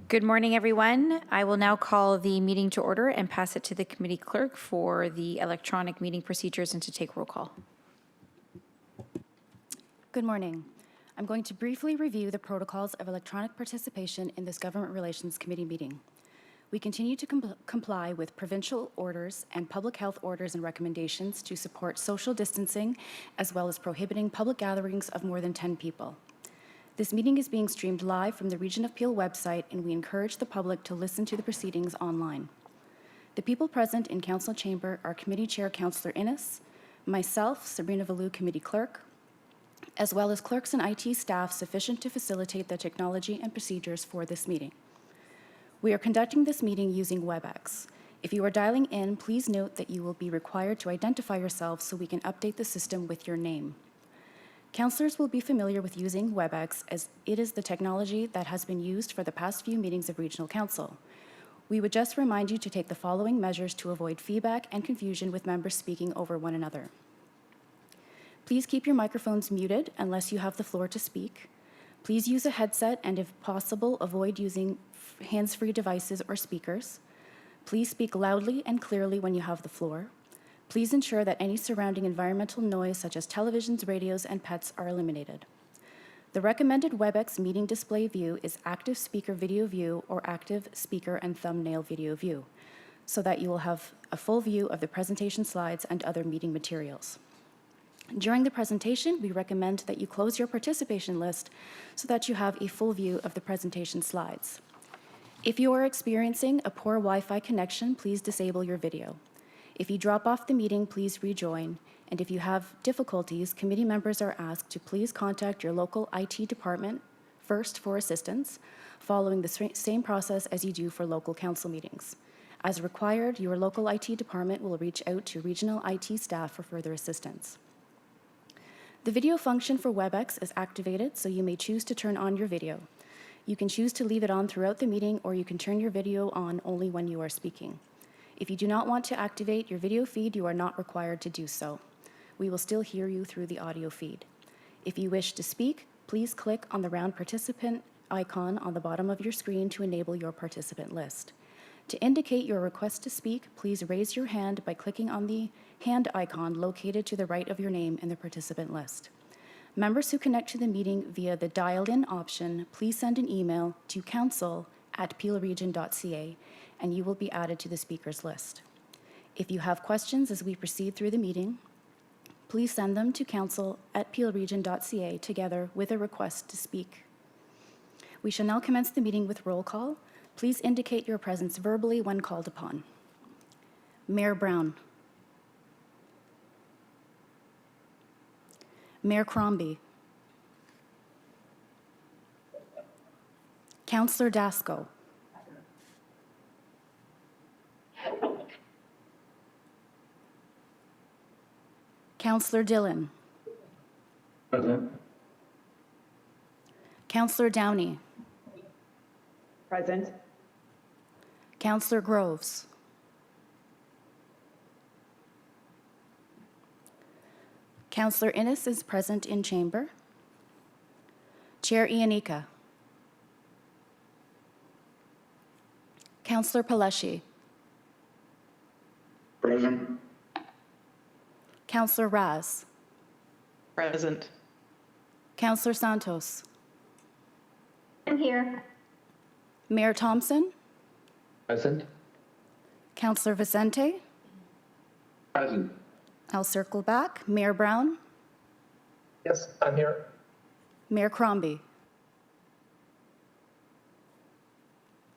Good morning, everyone. I will now call the meeting to order and pass it to the committee clerk for the electronic meeting procedures and to take roll call. Good morning. I'm going to briefly review the protocols of electronic participation in this Government Relations Committee meeting. We continue to comply with provincial orders and public health orders and recommendations to support social distancing, as well as prohibiting public gatherings of more than 10 people. This meeting is being streamed live from the Region of Peel website, and we encourage the public to listen to the proceedings online. The people present in Council Chamber are Committee Chair Councillor Innes, myself, Sabrina Valou, Committee Clerk, as well as clerks and IT staff sufficient to facilitate the technology and procedures for this meeting. We are conducting this meeting using WebEx. If you are dialing in, please note that you will be required to identify yourself so we can update the system with your name. Councillors will be familiar with using WebEx as it is the technology that has been used for the past few meetings of Regional Council. We would just remind you to take the following measures to avoid feedback and confusion with members speaking over one another. Please keep your microphones muted unless you have the floor to speak. Please use a headset and, if possible, avoid using hands-free devices or speakers. Please speak loudly and clearly when you have the floor. Please ensure that any surrounding environmental noise, such as televisions, radios, and pets, are eliminated. The recommended WebEx meeting display view is active speaker video view or active speaker and thumbnail video view, so that you will have a full view of the presentation slides and other meeting materials. During the presentation, we recommend that you close your participation list so that you have a full view of the presentation slides. If you are experiencing a poor Wi-Fi connection, please disable your video. If you drop off the meeting, please rejoin. And if you have difficulties, committee members are asked to please contact your local IT department first for assistance, following the same process as you do for local council meetings. As required, your local IT department will reach out to regional IT staff for further assistance. The video function for WebEx is activated, so you may choose to turn on your video. You can choose to leave it on throughout the meeting, or you can turn your video on only when you are speaking. If you do not want to activate your video feed, you are not required to do so. We will still hear you through the audio feed. If you wish to speak, please click on the round participant icon on the bottom of your screen to enable your participant list. To indicate your request to speak, please raise your hand by clicking on the hand icon located to the right of your name in the participant list. Members who connect to the meeting via the dialed-in option, please send an email to council@peelregion.ca and you will be added to the speakers list. If you have questions as we proceed through the meeting, please send them to council@peelregion.ca together with a request to speak. We shall now commence the meeting with roll call. Please indicate your presence verbally when called upon. Mayor Brown. Mayor Crombie. Councillor Dasco. Councillor Dillon. Present. Councillor Downey. Present. Councillor Groves. Councillor Innes is present in chamber. Chair Ianika. Councillor Paleshi. Present. Councillor Raz. Present. Councillor Santos. I'm here. Mayor Thompson. Present. Councillor Vicente. Present. I'll circle back. Mayor Brown. Yes, I'm here. Mayor Crombie.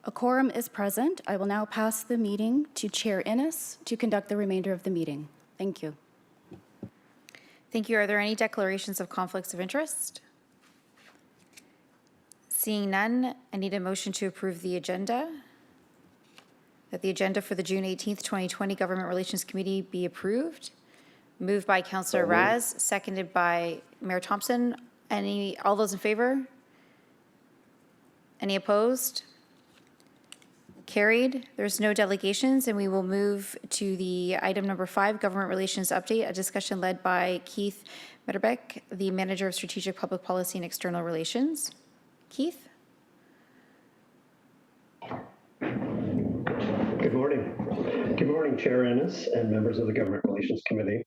A quorum is present. I will now pass the meeting to Chair Innes to conduct the remainder of the meeting. Thank you. Thank you. Are there any declarations of conflicts of interest? Seeing none, I need a motion to approve the agenda. That the agenda for the June 18th, 2020 Government Relations Committee be approved. Moved by Councillor Raz, seconded by Mayor Thompson. All those in favor? Any opposed? Carried. There's no delegations, and we will move to the item number 5, Government Relations Update, a discussion led by Keith Metterbeck, the Manager of Strategic Public Policy and External Relations. Keith? Good morning. Good morning, Chair Ennis and members of the Government Relations Committee.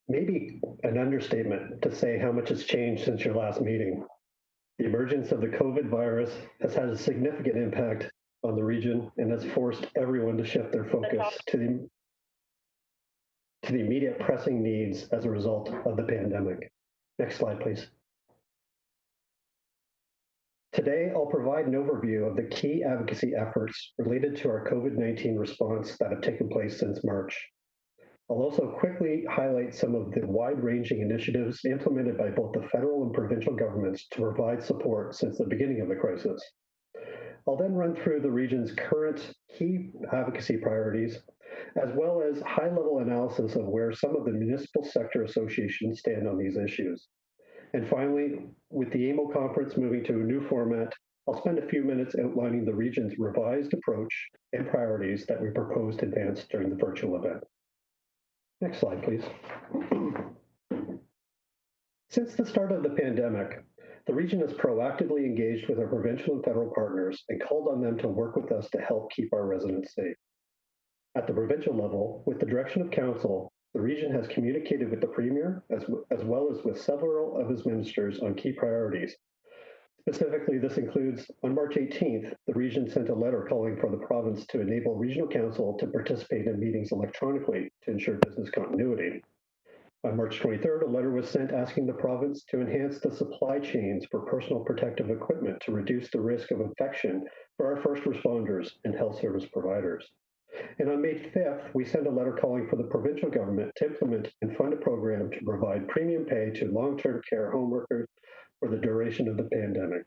Maybe an understatement to say how much has changed since your last meeting. The emergence of the COVID virus has had a significant impact on the region and has forced everyone to shift their focus to the immediate pressing needs as a result of the pandemic. Next slide, please. Today, I'll provide an overview of the key advocacy efforts related to our COVID-19 response that have taken place since March. I'll also quickly highlight some of the wide-ranging initiatives implemented by both the federal and provincial governments to provide support since the beginning of the crisis. I'll then run through the region's current key advocacy priorities, as well as high-level analysis of where some of the municipal sector associations stand on these issues. And finally, with the AMO conference moving to a new format, I'll spend a few minutes outlining the region's revised approach and priorities that we propose to advance during the virtual event. Next slide, please. Since the start of the pandemic, the region has proactively engaged with our provincial and federal partners and called on them to work with us to help keep our residents safe. At the provincial level, with the direction of Council, the region has communicated with the Premier as well as with several of his ministers on key priorities. Specifically, this includes, on March 18th, the region sent a letter calling for the province to enable regional council to participate in meetings electronically to ensure business continuity. On March 23rd, a letter was sent asking the province to enhance the supply chains for personal protective equipment to reduce the risk of infection for our first responders and health service providers. And on May 5th, we sent a letter calling for the provincial government to implement and fund a program to provide premium pay to long-term care home workers for the duration of the pandemic.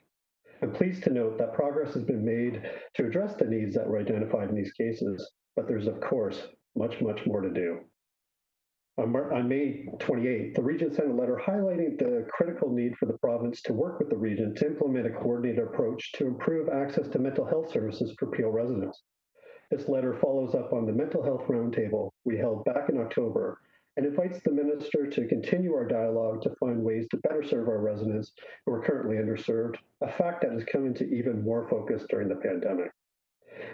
I'm pleased to note that progress has been made to address the needs that were identified in these cases, but there's, of course, much more to do. On May 28th, the region sent a letter highlighting the critical need for the province to work with the region to implement a coordinated approach to improve access to mental health services for Peel residents. This letter follows up on the mental health roundtable we held back in October and invites the minister to continue our dialogue to find ways to better serve our residents who are currently underserved, a fact that has come into even more focus during the pandemic.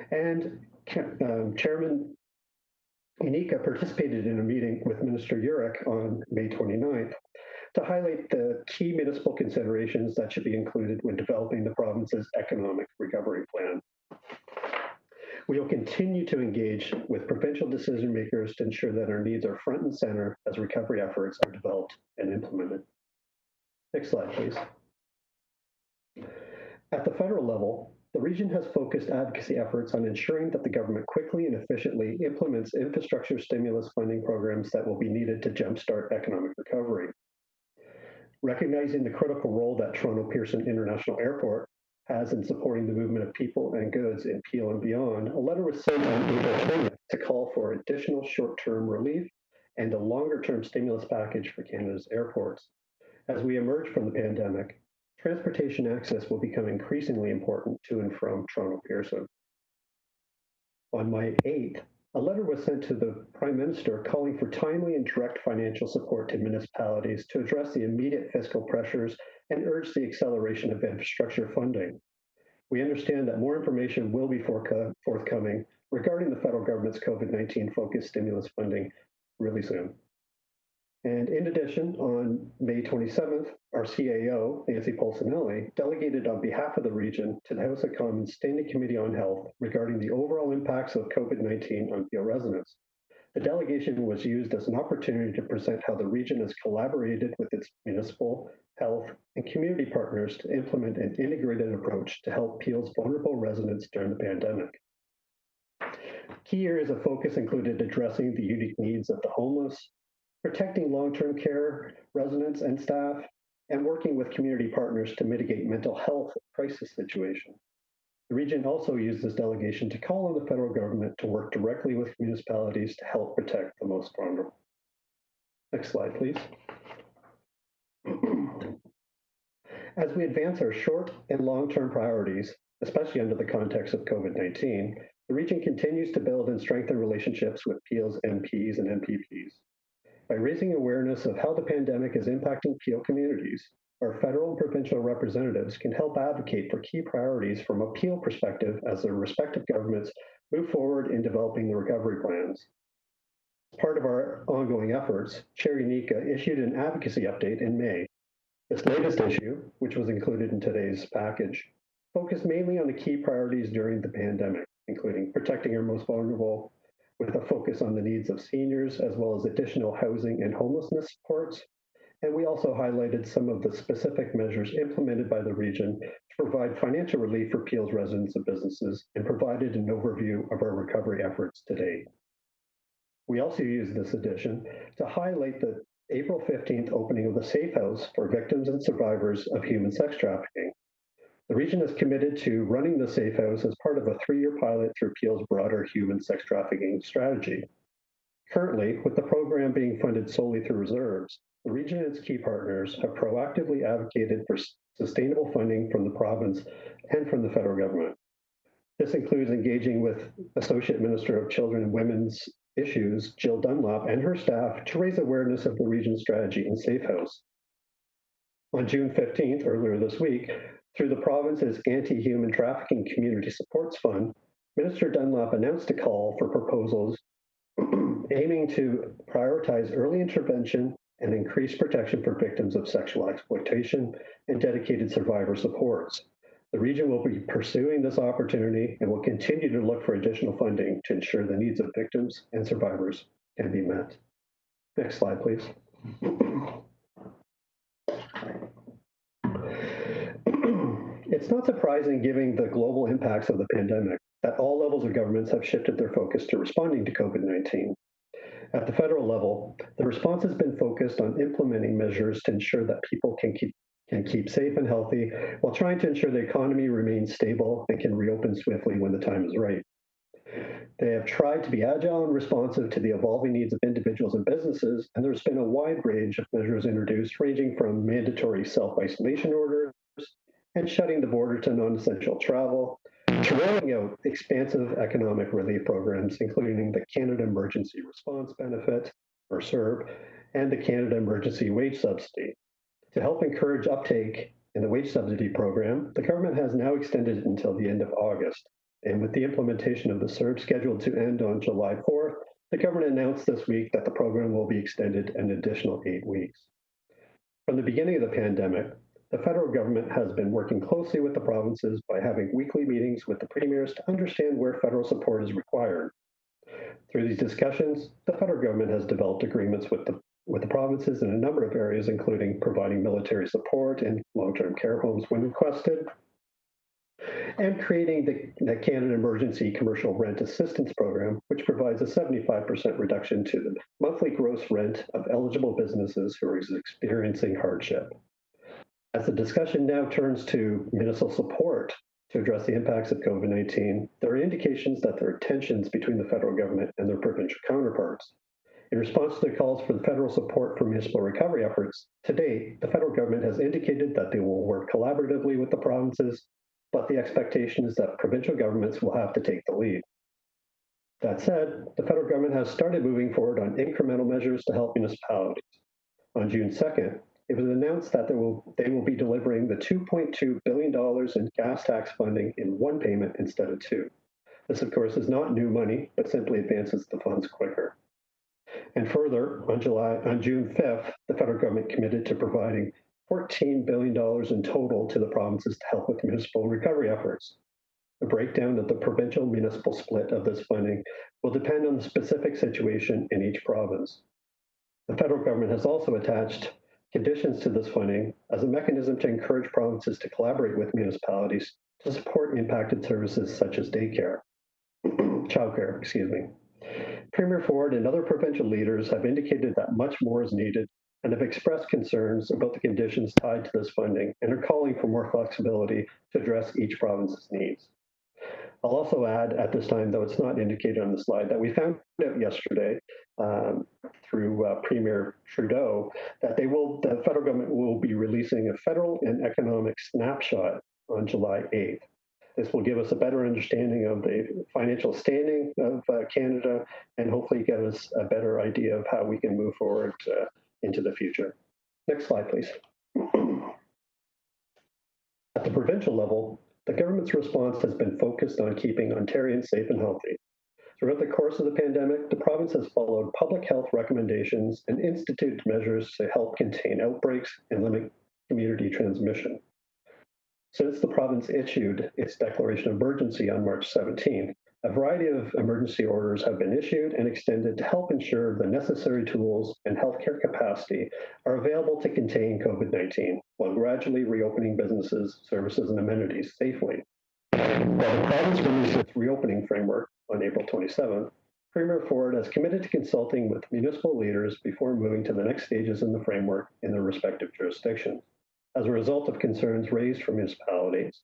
And Chairman Inika participated in a meeting with Minister Urich on May 29th to highlight the key municipal considerations that should be included when developing the province's economic recovery plan. We will continue to engage with provincial decision makers to ensure that our needs are front and center as recovery efforts are developed and implemented. Next slide, please. At the federal level, the region has focused advocacy efforts on ensuring that the government quickly and efficiently implements infrastructure stimulus funding programs that will be needed to jumpstart economic recovery. Recognizing the critical role that Toronto Pearson International Airport has in supporting the movement of people and goods in Peel and beyond, a letter was sent on April 20th to call for additional short-term relief and a longer-term stimulus package for Canada's airports. As we emerge from the pandemic, transportation access will become increasingly important to and from Toronto Pearson. On May 8th, a letter was sent to the Prime Minister calling for timely and direct financial support to municipalities to address the immediate fiscal pressures and urge the acceleration of infrastructure funding. We understand that more information will be forthcoming regarding the federal government's COVID-19 focused stimulus funding really soon. And in addition, on May 27th, our CAO, Nancy Polsinelli, delegated on behalf of the region to the House of Commons Standing Committee on Health regarding the overall impacts of COVID-19 on Peel residents. The delegation was used as an opportunity to present how the region has collaborated with its municipal, health, and community partners to implement an integrated approach to help Peel's vulnerable residents during the pandemic. Key areas of focus included addressing the unique needs of the homeless, protecting long-term care residents and staff, and working with community partners to mitigate mental health crisis situations. The region also used this delegation to call on the federal government to work directly with municipalities to help protect the most vulnerable. Next slide, please. As we advance our short and long-term priorities, especially under the context of COVID-19, the region continues to build and strengthen relationships with Peel's MPs and MPPs. By raising awareness of how the pandemic is impacting Peel communities, our federal and provincial representatives can help advocate for key priorities from a appeal perspective as their respective governments move forward in developing the recovery plans. As part of our ongoing efforts, Chair Unica issued an advocacy update in May. This latest issue, which was included in today's package, focused mainly on the key priorities during the pandemic, including protecting our most vulnerable, with a focus on the needs of seniors, as well as additional housing and homelessness supports. And we also highlighted some of the specific measures implemented by the region to provide financial relief for Peel's residents and businesses, and provided an overview of our recovery efforts to date. We also used this edition to highlight the April 15th opening of the Safe House for victims and survivors of human sex trafficking. The region is committed to running the Safe House as part of a 3-year pilot through Peel's broader human sex trafficking strategy. Currently, with the program being funded solely through reserves, the region and its key partners have proactively advocated for sustainable funding from the province and from the federal government. This includes engaging with Associate Minister of Children and Women's Issues, Jill Dunlop, and her staff to raise awareness of the region's strategy in Safe House. On June 15th, earlier this week, through the province's Anti-Human Trafficking Community Supports Fund, Minister Dunlop announced a call for proposals aiming to prioritize early intervention and increase protection for victims of sexual exploitation and dedicated survivor supports. The region will be pursuing this opportunity and will continue to look for additional funding to ensure the needs of victims and survivors can be met. Next slide, please. It's not surprising, given the global impacts of the pandemic, that all levels of governments have shifted their focus to responding to COVID-19. At the federal level, the response has been focused on implementing measures to ensure that people can keep safe and healthy, while trying to ensure the economy remains stable and can reopen swiftly when the time is right. They have tried to be agile and responsive to the evolving needs of individuals and businesses, and there's been a wide range of measures introduced, ranging from mandatory self-isolation orders and shutting the border to non-essential travel, to rolling out expansive economic relief programs, including the Canada Emergency Response Benefit, or CERB, and the Canada Emergency Wage Subsidy. To help encourage uptake in the wage subsidy program, the government has now extended it until the end of August. And with the implementation of the CERB scheduled to end on July 4th, the government announced this week that the program will be extended an additional 8 weeks. From the beginning of the pandemic, the federal government has been working closely with the provinces by having weekly meetings with the premiers to understand where federal support is required. Through these discussions, the federal government has developed agreements with the provinces in a number of areas, including providing military support in long-term care homes when requested, and creating the Canada Emergency Commercial Rent Assistance Program, which provides a 75% reduction to the monthly gross rent of eligible businesses who are experiencing hardship. As the discussion now turns to municipal support to address the impacts of COVID-19, there are indications that there are tensions between the federal government and their provincial counterparts. In response to the calls for the federal support for municipal recovery efforts, to date, the federal government has indicated that they will work collaboratively with the provinces, but the expectation is that provincial governments will have to take the lead. That said, the federal government has started moving forward on incremental measures to help municipalities. On June 2nd, it was announced that they will be delivering the $2.2 billion in gas tax funding in one payment instead of two. This, of course, is not new money, but simply advances the funds quicker. And further, on June 5th, the federal government committed to providing $14 billion in total to the provinces to help with municipal recovery efforts. The breakdown of the provincial municipal split of this funding will depend on the specific situation in each province. The federal government has also attached conditions to this funding as a mechanism to encourage provinces to collaborate with municipalities to support impacted services such as childcare. Premier Ford and other provincial leaders have indicated that much more is needed and have expressed concerns about the conditions tied to this funding and are calling for more flexibility to address each province's needs. I'll also add at this time, though it's not indicated on the slide, that we found out yesterday through Premier Trudeau that the federal government will be releasing a federal and economic snapshot on July 8th. This will give us a better understanding of the financial standing of Canada and hopefully give us a better idea of how we can move forward into the future. Next slide, please. At the provincial level, the government's response has been focused on keeping Ontarians safe and healthy. Throughout the course of the pandemic, the province has followed public health recommendations and instituted measures to help contain outbreaks and limit community transmission. Since the province issued its declaration of emergency on March 17th, a variety of emergency orders have been issued and extended to help ensure the necessary tools and healthcare capacity are available to contain COVID-19 while gradually reopening businesses, services, and amenities safely. While the province released its reopening framework on April 27th, Premier Ford has committed to consulting with municipal leaders before moving to the next stages in the framework in their respective jurisdictions. As a result of concerns raised from municipalities,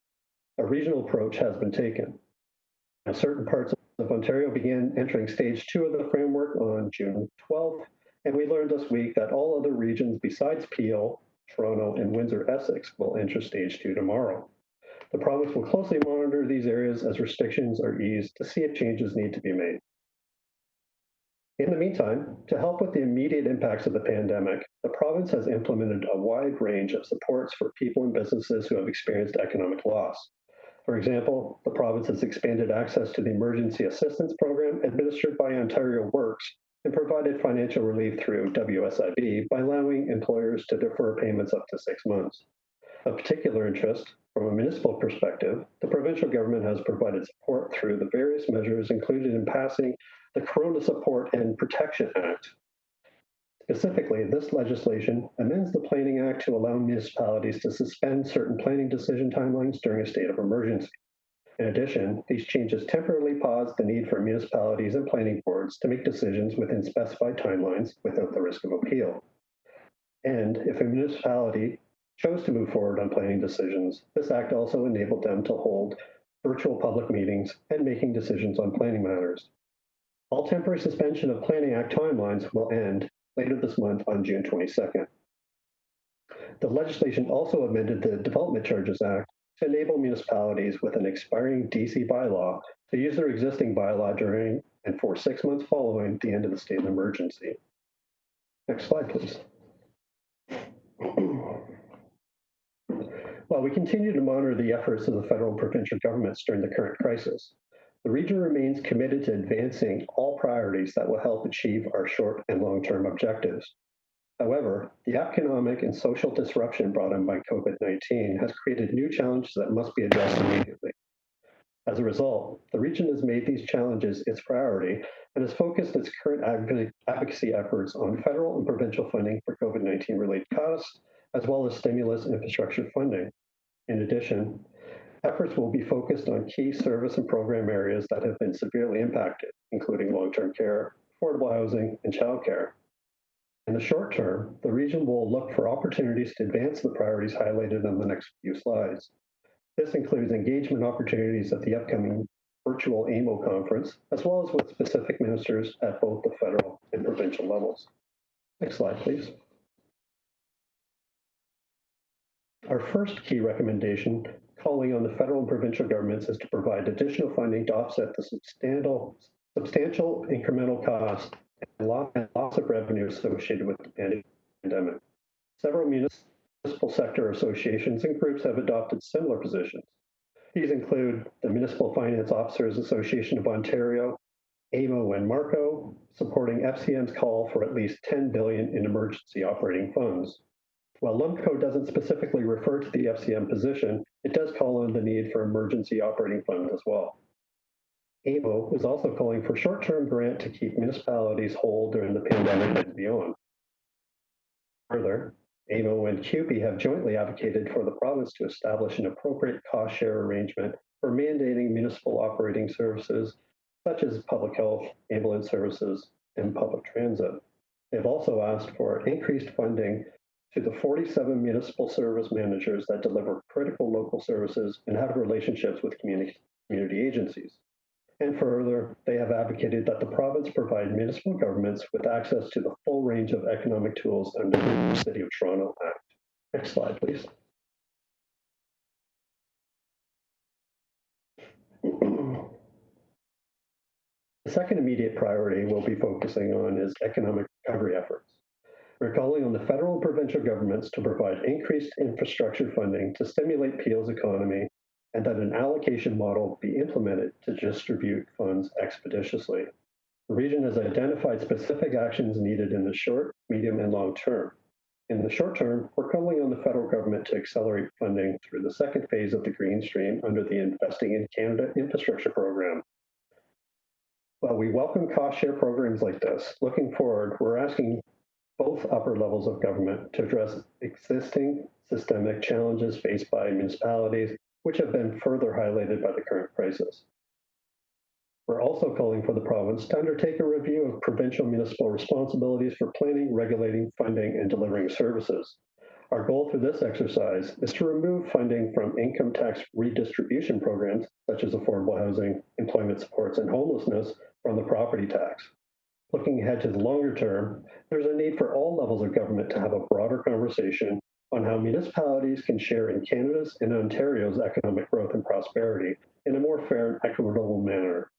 a regional approach has been taken. Now, certain parts of Ontario began entering stage 2 of the framework on June 12th, and we learned this week that all other regions besides Peel, Toronto, and Windsor-Essex will enter stage 2 tomorrow. The province will closely monitor these areas as restrictions are eased to see if changes need to be made. In the meantime, to help with the immediate impacts of the pandemic, the province has implemented a wide range of supports for people and businesses who have experienced economic loss. For example, the province has expanded access to the Emergency Assistance Program administered by Ontario Works and provided financial relief through WSIB by allowing employers to defer payments up to 6 months. Of particular interest, from a municipal perspective, the provincial government has provided support through the various measures included in passing the Corona Support and Protection Act. Specifically, this legislation amends the Planning Act to allow municipalities to suspend certain planning decision timelines during a state of emergency. In addition, these changes temporarily pause the need for municipalities and planning boards to make decisions within specified timelines without the risk of appeal. And if a municipality chose to move forward on planning decisions, this act also enabled them to hold virtual public meetings and making decisions on planning matters. All temporary suspension of Planning Act timelines will end later this month on June 22nd. The legislation also amended the Development Charges Act to enable municipalities with an expiring DC bylaw to use their existing bylaw during and for 6 months following the end of the state of emergency. Next slide, please. While we continue to monitor the efforts of the federal and provincial governments during the current crisis, the region remains committed to advancing all priorities that will help achieve our short and long-term objectives. However, the economic and social disruption brought on by COVID-19 has created new challenges that must be addressed immediately. As a result, the region has made these challenges its priority and has focused its current advocacy efforts on federal and provincial funding for COVID-19 related costs, as well as stimulus and infrastructure funding. In addition, efforts will be focused on key service and program areas that have been severely impacted, including long-term care, affordable housing, and childcare. In the short term, the region will look for opportunities to advance the priorities highlighted on the next few slides. This includes engagement opportunities at the upcoming virtual AMO conference, as well as with specific ministers at both the federal and provincial levels. Next slide, please. Our first key recommendation calling on the federal and provincial governments is to provide additional funding to offset the substantial incremental costs and loss of revenue associated with the pandemic. Several municipal sector associations and groups have adopted similar positions. These include the Municipal Finance Officers Association of Ontario, AMO and Marco, supporting FCM's call for at least $10 billion in emergency operating funds. While LUMCO doesn't specifically refer to the FCM position, it does call on the need for emergency operating funds as well. AMO is also calling for short-term grant to keep municipalities whole during the pandemic and beyond. Further, AMO and CUPE have jointly advocated for the province to establish an appropriate cost share arrangement for mandating municipal operating services, such as public health, ambulance services, and public transit. They've also asked for increased funding to the 47 municipal service managers that deliver critical local services and have relationships with community agencies. And further, they have advocated that the province provide municipal governments with access to the full range of economic tools under the City of Toronto Act. Next slide, please. The second immediate priority we'll be focusing on is economic recovery efforts. We're calling on the federal and provincial governments to provide increased infrastructure funding to stimulate Peel's economy and that an allocation model be implemented to distribute funds expeditiously. The region has identified specific actions needed in the short, medium, and long term. In the short term, we're calling on the federal government to accelerate funding through the second phase of the Green Stream under the Investing in Canada Infrastructure Program. While we welcome cost share programs like this, looking forward, we're asking both upper levels of government to address existing systemic challenges faced by municipalities, which have been further highlighted by the current crisis. We're also calling for the province to undertake a review of provincial municipal responsibilities for planning, regulating, funding, and delivering services. Our goal through this exercise is to remove funding from income tax redistribution programs, such as affordable housing, employment supports, and homelessness, from the property tax. Looking ahead to the longer term, there's a need for all levels of government to have a broader conversation on how municipalities can share in Canada's and Ontario's economic growth and prosperity in a more fair and equitable manner.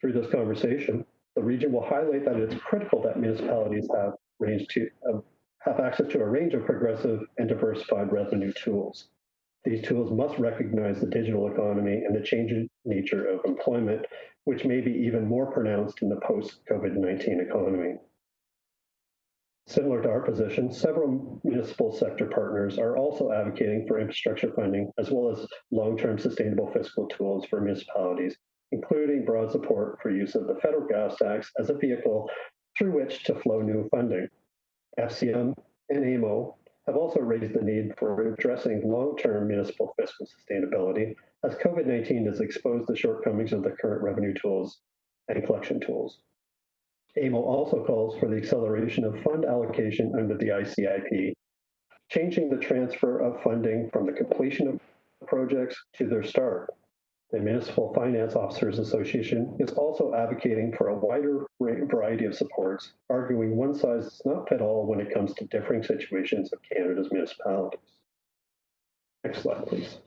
Through this conversation, the region will highlight that it's critical that municipalities have access to a range of progressive and diversified revenue tools. These tools must recognize the digital economy and the changing nature of employment, which may be even more pronounced in the post-COVID-19 economy. Similar to our position, several municipal sector partners are also advocating for infrastructure funding, as well as long-term sustainable fiscal tools for municipalities, including broad support for use of the federal gas tax as a vehicle through which to flow new funding. FCM and AMO have also raised the need for addressing long-term municipal fiscal sustainability, as COVID-19 has exposed the shortcomings of the current revenue tools and collection tools. AMO also calls for the acceleration of fund allocation under the ICIP, changing the transfer of funding from the completion of projects to their start. The Municipal Finance Officers Association is also advocating for a wider variety of supports, arguing one size does not fit all when it comes to differing situations of Canada's municipalities. Next slide, please.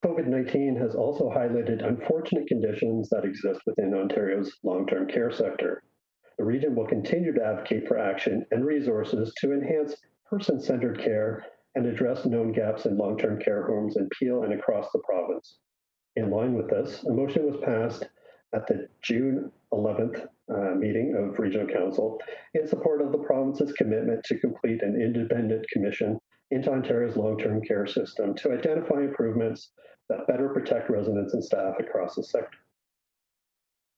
COVID-19 has also highlighted unfortunate conditions that exist within Ontario's long-term care sector. The region will continue to advocate for action and resources to enhance person-centered care and address known gaps in long-term care homes in Peel and across the province. In line with this, a motion was passed at the June 11th meeting of Regional Council in support of the province's commitment to complete an independent commission into Ontario's long-term care system to identify improvements that better protect residents and staff across the sector.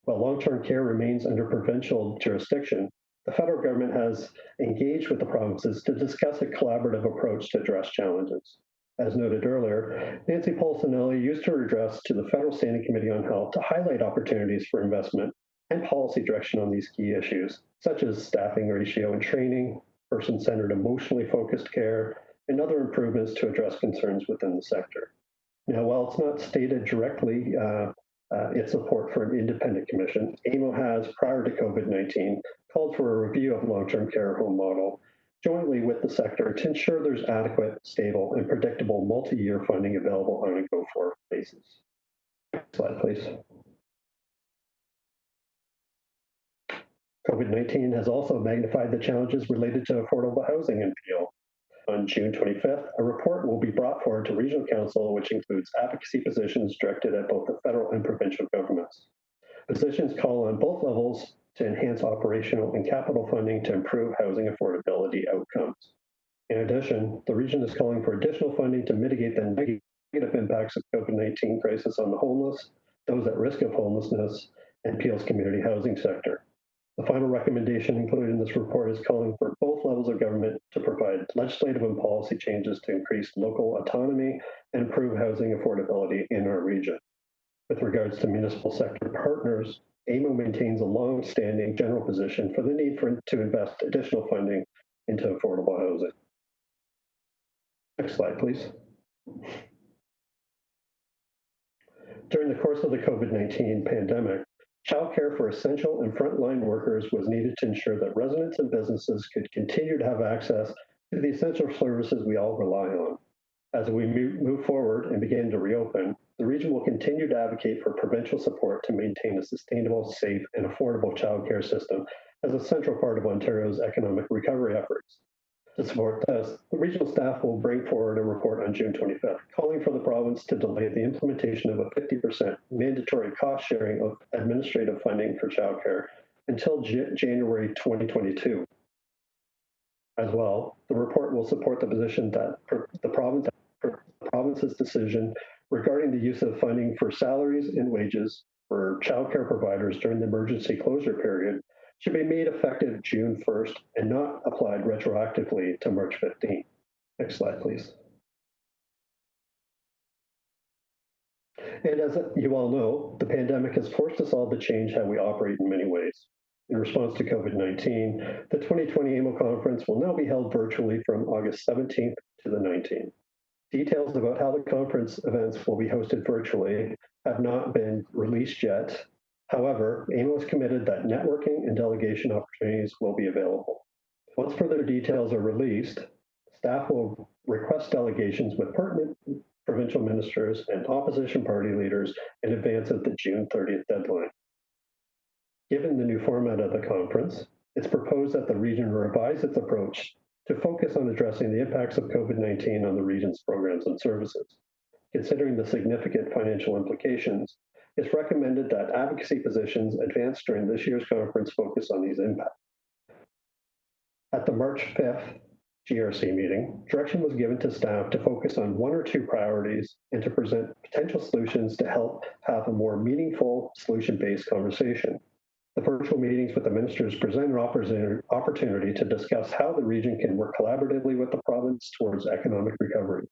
While long-term care remains under provincial jurisdiction, the federal government has engaged with the provinces to discuss a collaborative approach to address challenges. As noted earlier, Nancy Polsinelli used her address to the Federal Standing Committee on Health to highlight opportunities for investment and policy direction on these key issues, such as staffing ratio and training, person-centered emotionally focused care, and other improvements to address concerns within the sector. Now, while it's not stated directly its support for an independent commission, AMO has, prior to COVID-19, called for a review of long-term care home model jointly with the sector to ensure there's adequate, stable, and predictable multi-year funding available on a go-forward basis. Next slide, please. COVID-19 has also magnified the challenges related to affordable housing in Peel. On June 25th, a report will be brought forward to Regional Council, which includes advocacy positions directed at both the federal and provincial governments. Positions call on both levels to enhance operational and capital funding to improve housing affordability outcomes. In addition, the region is calling for additional funding to mitigate the negative impacts of COVID-19 crisis on the homeless, those at risk of homelessness, and Peel's community housing sector. The final recommendation included in this report is calling for both levels of government to provide legislative and policy changes to increase local autonomy and improve housing affordability in our region. With regards to municipal sector partners, AMO maintains a long-standing general position for the need to invest additional funding into affordable housing. Next slide, please. During the course of the COVID-19 pandemic, childcare for essential and frontline workers was needed to ensure that residents and businesses could continue to have access to the essential services we all rely on. As we move forward and begin to reopen, the region will continue to advocate for provincial support to maintain a sustainable, safe, and affordable childcare system as a central part of Ontario's economic recovery efforts. To support this, the regional staff will bring forward a report on June 25th, calling for the province to delay the implementation of a 50% mandatory cost sharing of administrative funding for childcare until January 2022. As well, the report will support the position that the province's decision regarding the use of funding for salaries and wages for childcare providers during the emergency closure period should be made effective June 1st and not applied retroactively to March 15th. Next slide, please. And as you all know, the pandemic has forced us all to change how we operate in many ways. In response to COVID-19, the 2020 AMO conference will now be held virtually from August 17th to the 19th. Details about how the conference events will be hosted virtually have not been released yet. However, AMO is committed that networking and delegation opportunities will be available. Once further details are released, staff will request delegations with pertinent provincial ministers and opposition party leaders in advance of the June 30th deadline. Given the new format of the conference, it's proposed that the region revise its approach to focus on addressing the impacts of COVID-19 on the region's programs and services. Considering the significant financial implications, it's recommended that advocacy positions advanced during this year's conference focus on these impacts. At the March 5th GRC meeting, direction was given to staff to focus on one or two priorities and to present potential solutions to help have a more meaningful solution-based conversation. The virtual meetings with the ministers present an opportunity to discuss how the region can work collaboratively with the province towards economic recovery.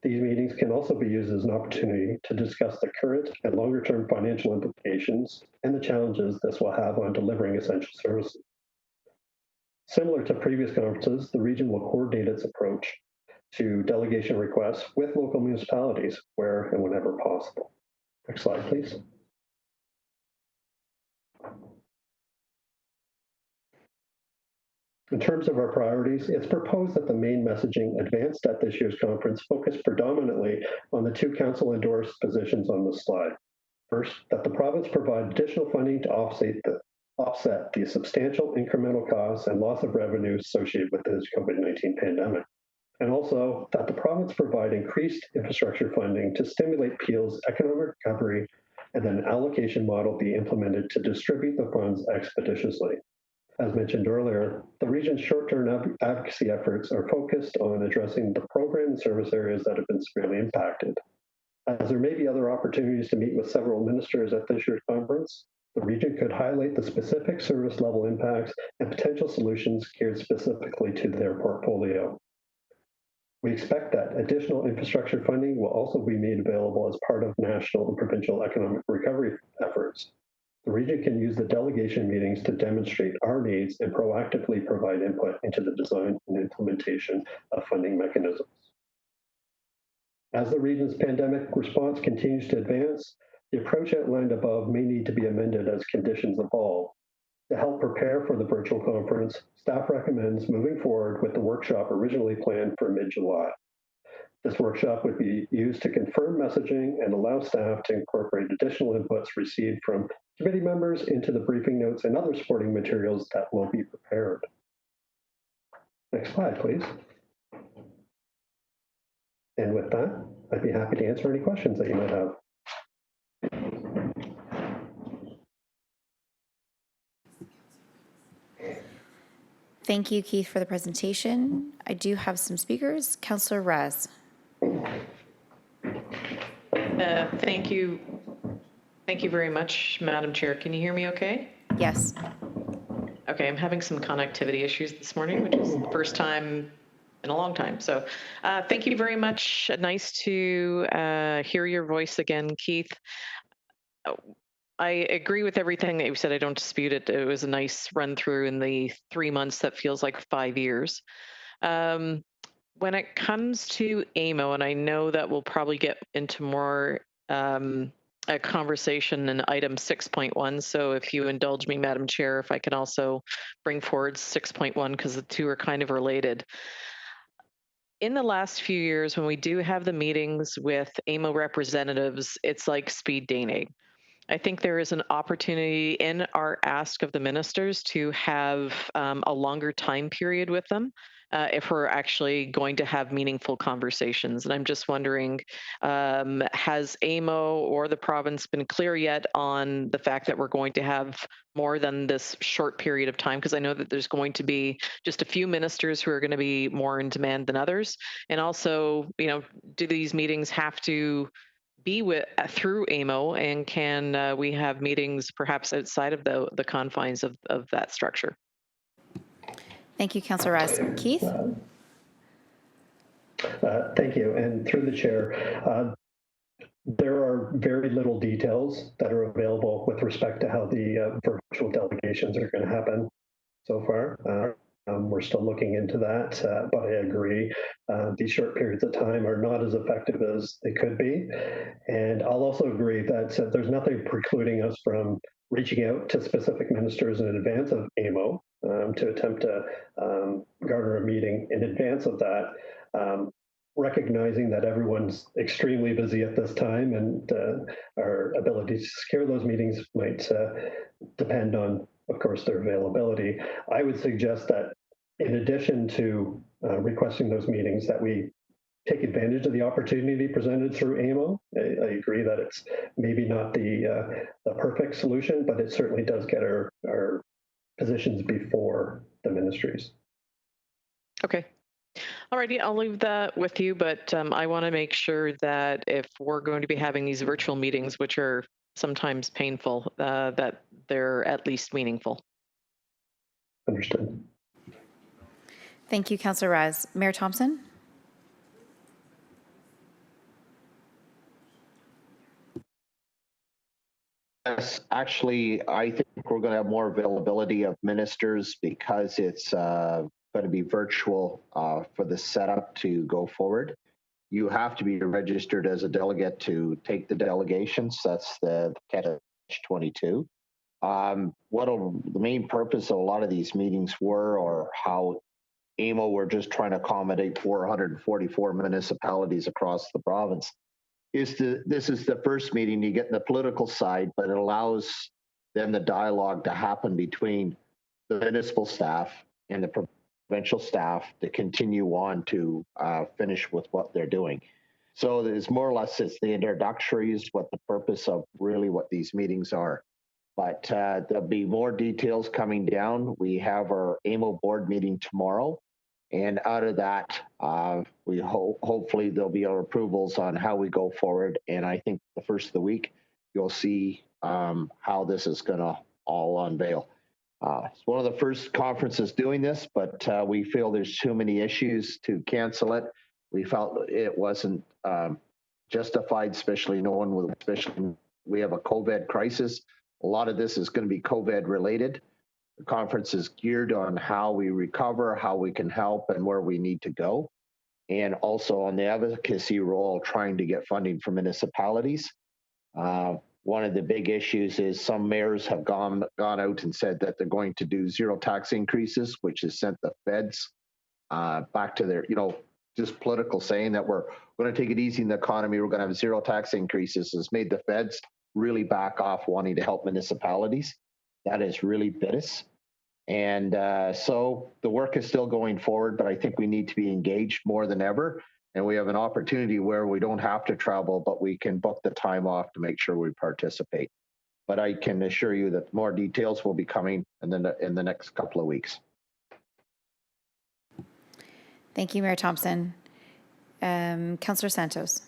These meetings can also be used as an opportunity to discuss the current and longer-term financial implications and the challenges this will have on delivering essential services. Similar to previous conferences, the region will coordinate its approach to delegation requests with local municipalities where and whenever possible. Next slide, please. In terms of our priorities, it's proposed that the main messaging advanced at this year's conference focus predominantly on the two council-endorsed positions on the slide. First, that the province provide additional funding to offset the substantial incremental costs and loss of revenue associated with this COVID-19 pandemic. And also that the province provide increased infrastructure funding to stimulate Peel's economic recovery and then an allocation model be implemented to distribute the funds expeditiously. As mentioned earlier, the region's short-term advocacy efforts are focused on addressing the program and service areas that have been severely impacted. As there may be other opportunities to meet with several ministers at this year's conference, the region could highlight the specific service level impacts and potential solutions geared specifically to their portfolio. We expect that additional infrastructure funding will also be made available as part of national and provincial economic recovery efforts. The region can use the delegation meetings to demonstrate our needs and proactively provide input into the design and implementation of funding mechanisms. As the region's pandemic response continues to advance, the approach outlined above may need to be amended as conditions evolve. To help prepare for the virtual conference, staff recommends moving forward with the workshop originally planned for mid-July. This workshop would be used to confirm messaging and allow staff to incorporate additional inputs received from committee members into the briefing notes and other supporting materials that will be prepared. Next slide, please. And with that, I'd be happy to answer any questions that you might have. Thank you, Keith, for the presentation. I do have some speakers. Councillor Raz. Thank you. Thank you very much, Madam Chair. Can you hear me okay? Yes. Okay, I'm having some connectivity issues this morning, which is the first time in a long time. So thank you very much. Nice to hear your voice again, Keith. I agree with everything that you said. I don't dispute it. It was a nice run through in the 3 months that feels like 5 years. When it comes to AMO, and I know that we'll probably get into more a conversation in item 6.1. So if you indulge me, Madam Chair, if I can also bring forward 6.1, because the two are kind of related. in the last few years, when we do have the meetings with AMO representatives, it's like speed dating. I think there is an opportunity in our ask of the ministers to have a longer time period with them if we're actually going to have meaningful conversations. And I'm just wondering, has AMO or the province been clear yet on the fact that we're going to have more than this short period of time? Because I know that there's going to be just a few ministers who are going to be more in demand than others. And also, do these meetings have to be with through AMO, and can we have meetings perhaps outside of the confines of that structure? Thank you, Councillor Raz. Keith? Thank you. And through the chair, there are very little details that are available with respect to how the virtual delegations are going to happen so far. We're still looking into that, but I agree. These short periods of time are not as effective as they could be. And I'll also agree that there's nothing precluding us from reaching out to specific ministers in advance of AMO to attempt to garner a meeting in advance of that. Recognizing that everyone's extremely busy at this time, and our ability to secure those meetings might depend on, of course, their availability. I would suggest that in addition to requesting those meetings, that we take advantage of the opportunity presented through AMO. I agree that it's maybe not the perfect solution, but it certainly does get our positions before the ministries. Okay. Alrighty, I'll leave that with you, but I want to make sure that if we're going to be having these virtual meetings, which are sometimes painful, that they're at least meaningful. Understood. Thank you, Councillor Raz. Mayor Thompson? Yes, actually, I think we're going to have more availability of ministers because it's going to be virtual for the setup to go forward. You have to be registered as a delegate to take the delegations. That's the catch-22. What the main purpose of a lot of these meetings were, or how AMO were just trying to accommodate 444 municipalities across the province, this is the first meeting you get in the political side, but it allows then the dialogue to happen between the municipal staff and the provincial staff to continue on to finish with what they're doing. So it's more or less, it's the introductories, what the purpose of really what these meetings are. But there'll be more details coming down. We have our AMO board meeting tomorrow. And out of that, we hopefully there'll be our approvals on how we go forward. And I think the first of the week, you'll see how this is going to all unveil. It's one of the first conferences doing this, but we feel there's too many issues to cancel it. We felt it wasn't justified, especially we have a COVID crisis. A lot of this is going to be COVID related. The conference is geared on how we recover, how we can help, and where we need to go. And also on the advocacy role, trying to get funding for municipalities. One of the big issues is some mayors have gone out and said that they're going to do zero tax increases, which has sent the feds back to their, just political saying that we're going to take it easy in the economy. We're going to have zero tax increases has made the feds really back off wanting to help municipalities. That is really bitter. And so the work is still going forward, but I think we need to be engaged more than ever. And we have an opportunity where we don't have to travel, but we can book the time off to make sure we participate. But I can assure you that more details will be coming in the next couple of weeks. Thank you, Mayor Thompson. Councillor Santos.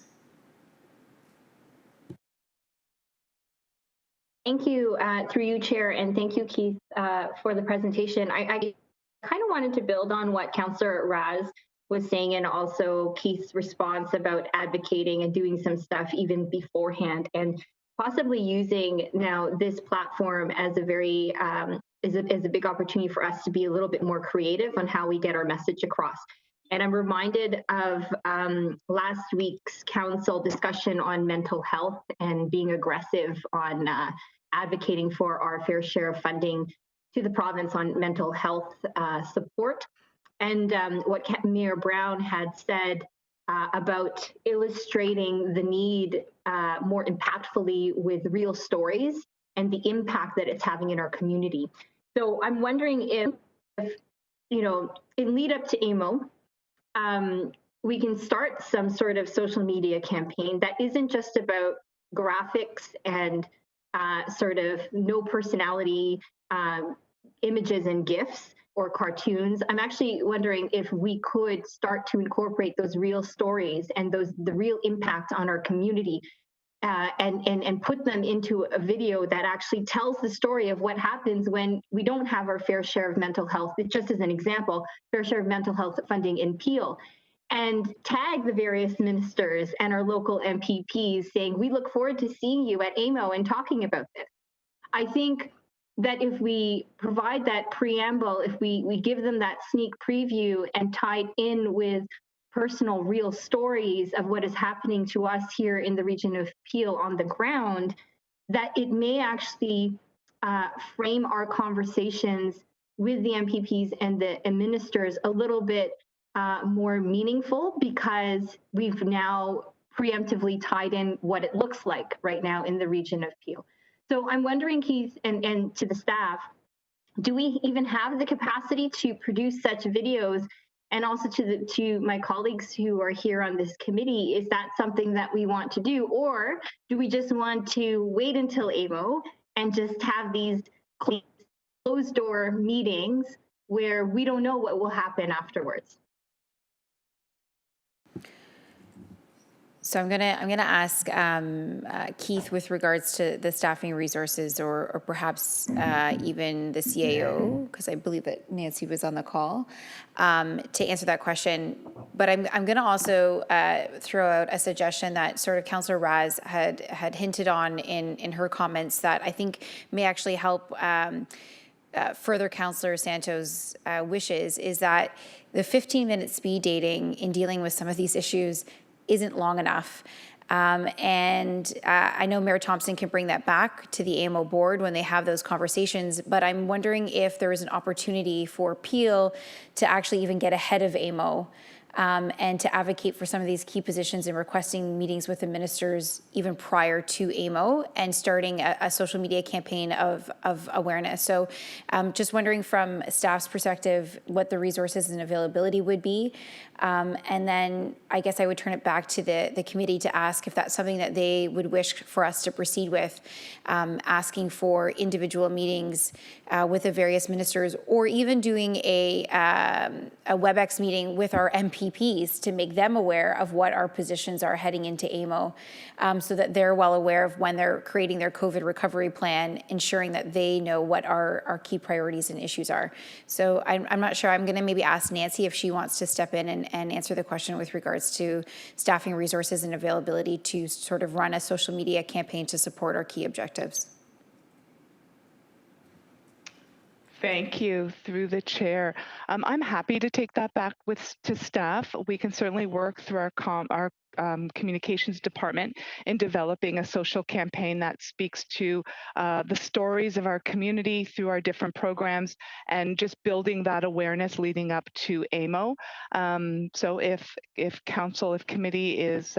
Thank you, through you, Chair, and thank you, Keith, for the presentation. I kind of wanted to build on what Councillor Raz was saying, and also Keith's response about advocating and doing some stuff even beforehand, and possibly using now this platform as a very is a big opportunity for us to be a little bit more creative on how we get our message across. And I'm reminded of last week's council discussion on mental health and being aggressive on advocating for our fair share of funding to the province on mental health support. and what Mayor Brown had said about illustrating the need more impactfully with real stories and the impact that it's having in our community. So I'm wondering if you know, in lead up to AMO, we can start some sort of social media campaign that isn't just about graphics and sort of no personality images and GIFs or cartoons. I'm actually wondering if we could start to incorporate those real stories and the real impact on our community and put them into a video that actually tells the story of what happens when we don't have our fair share of mental health. Just as an example, fair share of mental health funding in Peel, and tag the various ministers and our local MPPs saying, we look forward to seeing you at AMO and talking about this. I think that if we provide that preamble, if we give them that sneak preview and tie it in with personal real stories of what is happening to us here in the region of Peel on the ground, that it may actually frame our conversations with the MPPs and the ministers a little bit more meaningful, because we've now preemptively tied in what it looks like right now in the region of Peel. So I'm wondering, Keith, and to the staff, do we even have the capacity to produce such videos? And also to my colleagues who are here on this committee, is that something that we want to do? Or do we just want to wait until AMO and just have these closed door meetings where we don't know what will happen afterwards? So I'm gonna ask Keith with regards to the staffing resources, or perhaps even the CAO, because I believe that Nancy was on the call, to answer that question. But I'm gonna also throw out a suggestion that sort of Councillor Raz had hinted on in her comments that I think may actually help further Councillor Santos' wishes, is that the 15-minute speed dating in dealing with some of these issues isn't long enough. And I know Mayor Thompson can bring that back to the AMO board when they have those conversations, but I'm wondering if there is an opportunity for Peel to actually even get ahead of AMO and to advocate for some of these key positions and requesting meetings with the ministers even prior to AMO and starting a social media campaign of awareness. So just wondering from staff's perspective what the resources and availability would be. And then I guess I would turn it back to the committee to ask if that's something that they would wish for us to proceed with, asking for individual meetings with the various ministers, or even doing a WebEx meeting with our MPPs to make them aware of what our positions are heading into AMO, so that they're well aware of when they're creating their COVID recovery plan, ensuring that they know what our key priorities and issues are. So I'm not sure. I'm going to maybe ask Nancy if she wants to step in and answer the question with regards to staffing resources and availability to sort of run a social media campaign to support our key objectives. Thank you, through the chair. I'm happy to take that back to staff. We can certainly work through our communications department in developing a social campaign that speaks to the stories of our community through our different programs, and just building that awareness leading up to AMO. So if council, if committee is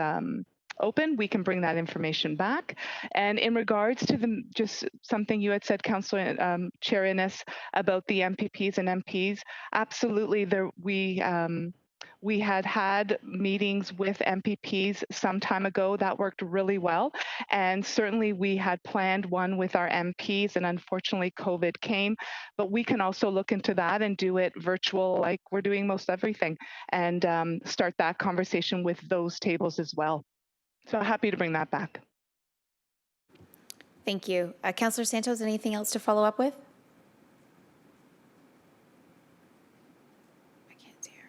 open, we can bring that information back. And in regards to just something you had said, Councillor Chair Innes, about the MPPs and MPs, absolutely, we had meetings with MPPs some time ago that worked really well. And certainly we had planned one with our MPs, and unfortunately COVID came, but we can also look into that and do it virtual like we're doing most everything, and start that conversation with those tables as well. So happy to bring that back. Thank you. Councillor Santos, anything else to follow up with? I can't see her.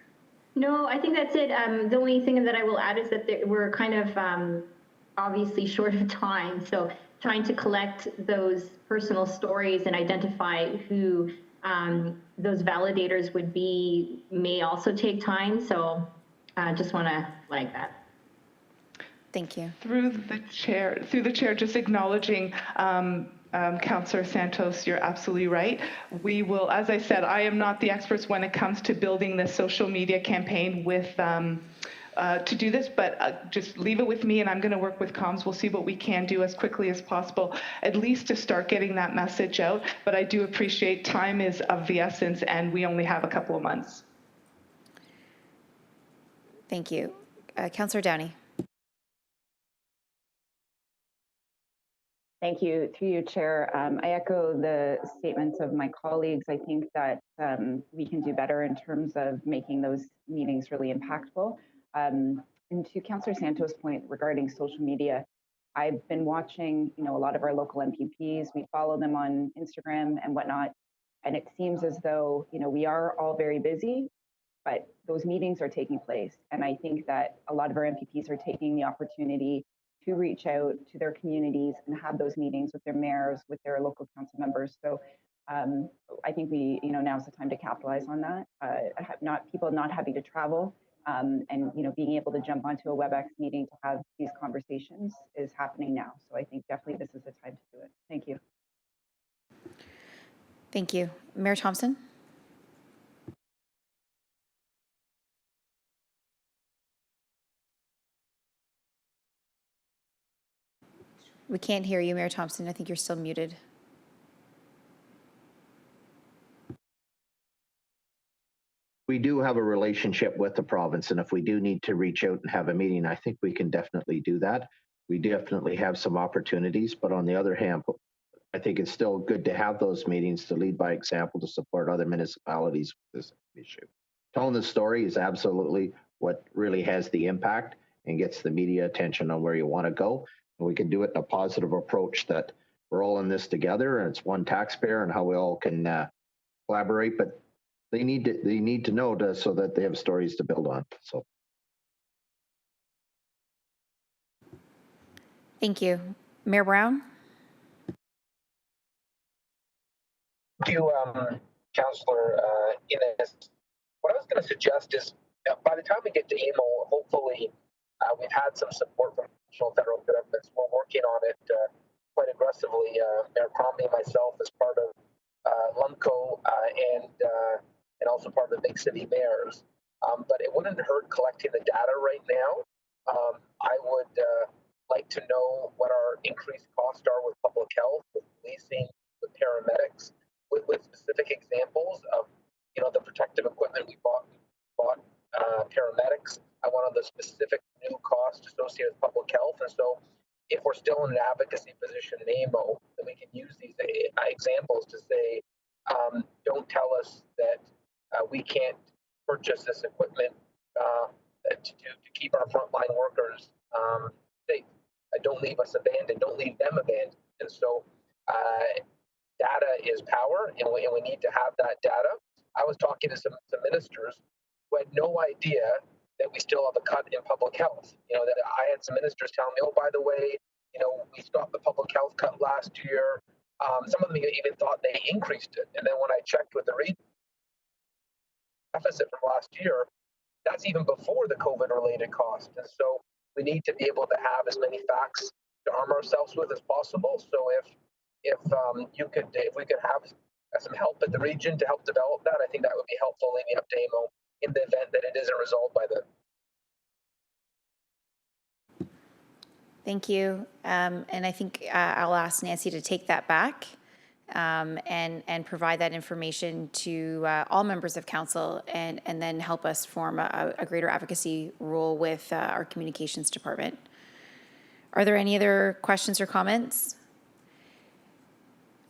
No, I think that's it. The only thing that I will add is that we're kind of obviously short of time. So trying to collect those personal stories and identify who those validators would be may also take time. So I just want to flag that. Thank you. Through the chair, just acknowledging Councillor Santos, you're absolutely right. We will, as I said, I am not the experts when it comes to building this social media campaign with to do this, but just leave it with me, and I'm going to work with comms. We'll see what we can do as quickly as possible, at least to start getting that message out. But I do appreciate time is of the essence, and we only have a couple of months. Thank you. Councillor Downey. Thank you. Through you, Chair. I echo the statements of my colleagues. I think that we can do better in terms of making those meetings really impactful. And to Councillor Santos' point regarding social media, I've been watching, a lot of our local MPPs. We follow them on Instagram and whatnot, and it seems as though, we are all very busy, but those meetings are taking place. And I think that a lot of our MPPs are taking the opportunity to reach out to their communities and have those meetings with their mayors, with their local council members. So I think we, now's the time to capitalize on that. People not having to travel and, being able to jump onto a WebEx meeting to have these conversations is happening now. So I think definitely this is the time to do it. Thank you. Thank you. Mayor Thompson? We can't hear you, Mayor Thompson. I think you're still muted. We do have a relationship with the province, and if we do need to reach out and have a meeting, I think we can definitely do that. We definitely have some opportunities, but on the other hand, I think it's still good to have those meetings to lead by example, to support other municipalities with this issue. Telling the story is absolutely what really has the impact and gets the media attention on where you want to go. And we can do it in a positive approach that we're all in this together and it's one taxpayer and how we all can collaborate, but they need to know so that they have stories to build on. So. Thank you. Mayor Brown? Thank you, Councillor Innes. What I was going to suggest is by the time we get to AMO, hopefully we've had some support from national and federal governments. We're working on it quite aggressively. Mayor Crombie and myself as part of LUMCO and also part of the Big City Mayors. But it wouldn't hurt collecting the data right now. I would like to know what our increased costs are with public health, with policing, with paramedics, with specific examples of the protective equipment we bought paramedics. I wanted the specific new costs associated with public health, and so if we're still in an advocacy position in AMO, then we can use these examples to say, don't tell us that we can't purchase this equipment to keep our frontline workers safe. Don't leave us abandoned. Don't leave them abandoned. And so data is power, and we need to have that data. I was talking to some ministers who had no idea that we still have a cut in public health. That I had some ministers telling me, oh, by the way, we stopped the public health cut last year. Some of them even thought they increased it. And then when I checked with the deficit from last year, that's even before the COVID-related cost. And so we need to be able to have as many facts to arm ourselves with as possible. So if we could have some help in the region to help develop that, I think that would be helpful leading up to AMO in the event that it isn't resolved by then. Thank you. And I think I'll ask Nancy to take that back and provide that information to all members of council and then help us form a greater advocacy role with our communications department. Are there any other questions or comments?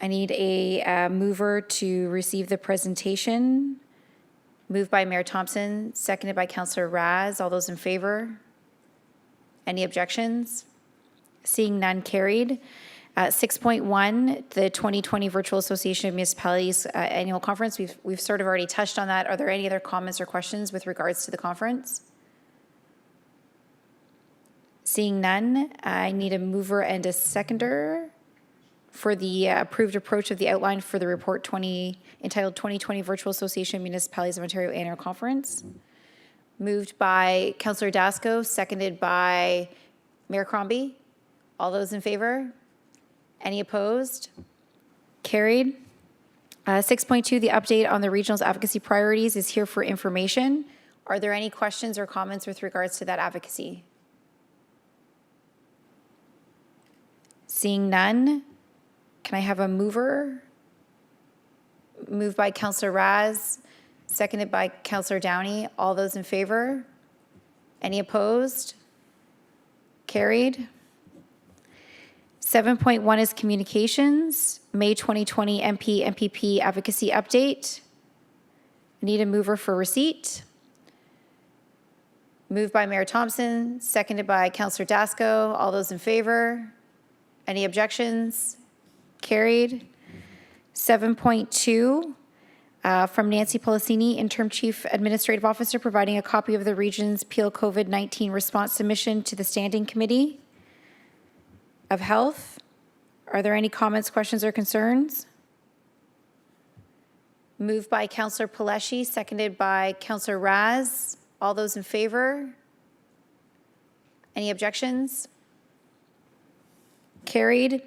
I need a mover to receive the presentation. Moved by Mayor Thompson, seconded by Councillor Raz. All those in favor? Any objections? Seeing none, carried. 6.1, the 2020 Virtual Association of Municipalities Annual Conference. We've sort of already touched on that. Are there any other comments or questions with regards to the conference? Seeing none, I need a mover and a seconder for the approved approach of the outline for the report entitled 2020 Virtual Association of Municipalities of Ontario Annual Conference. Moved by Councillor Dasco, seconded by Mayor Crombie. All those in favor? Any opposed? Carried. 6.2, the update on the regional's advocacy priorities is here for information. Are there any questions or comments with regards to that advocacy? Seeing none, can I have a mover? Moved by Councillor Raz, seconded by Councillor Downey. All those in favor? Any opposed? Carried. 7.1 is communications, May 2020 MPP advocacy update. Need a mover for receipt. Moved by Mayor Thompson, seconded by Councillor Dasco. All those in favor? Any objections? Carried. 7.2 from Nancy Policini, Interim Chief Administrative Officer, providing a copy of the region's Peel COVID-19 response submission to the Standing Committee of Health. Are there any comments, questions, or concerns? Moved by Councillor Paleshi, seconded by Councillor Raz. All those in favor? Any objections? Carried.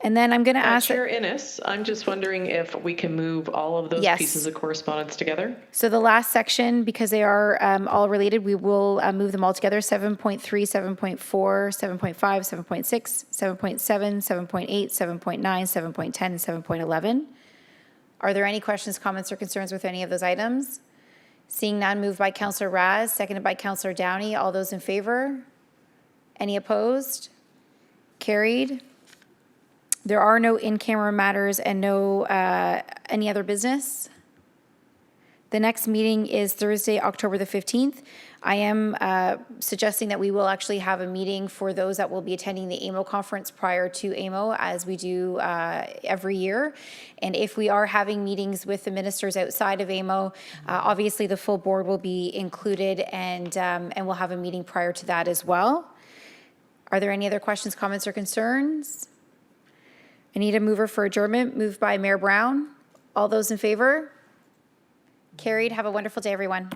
And then I'm going to ask... Chair Innes, I'm just wondering if we can move all of those Yes. pieces of correspondence together. So the last section, because they are all related, we will move them all together. 7.3, 7.4, 7.5, 7.6, 7.7, 7.8, 7.9, 7.10, and 7.11. Are there any questions, comments, or concerns with any of those items? Seeing none, moved by Councillor Raz, seconded by Councillor Downey. All those in favor? Any opposed? Carried. There are no in-camera matters and no any other business. The next meeting is Thursday, October the 15th. I am suggesting that we will actually have a meeting for those that will be attending the AMO conference prior to AMO, as we do every year. And if we are having meetings with the ministers outside of AMO, obviously the full board will be included, and we'll have a meeting prior to that as well. Are there any other questions, comments, or concerns? I need a mover for adjournment. Moved by Mayor Brown. All those in favor? Carried. Have a wonderful day, everyone.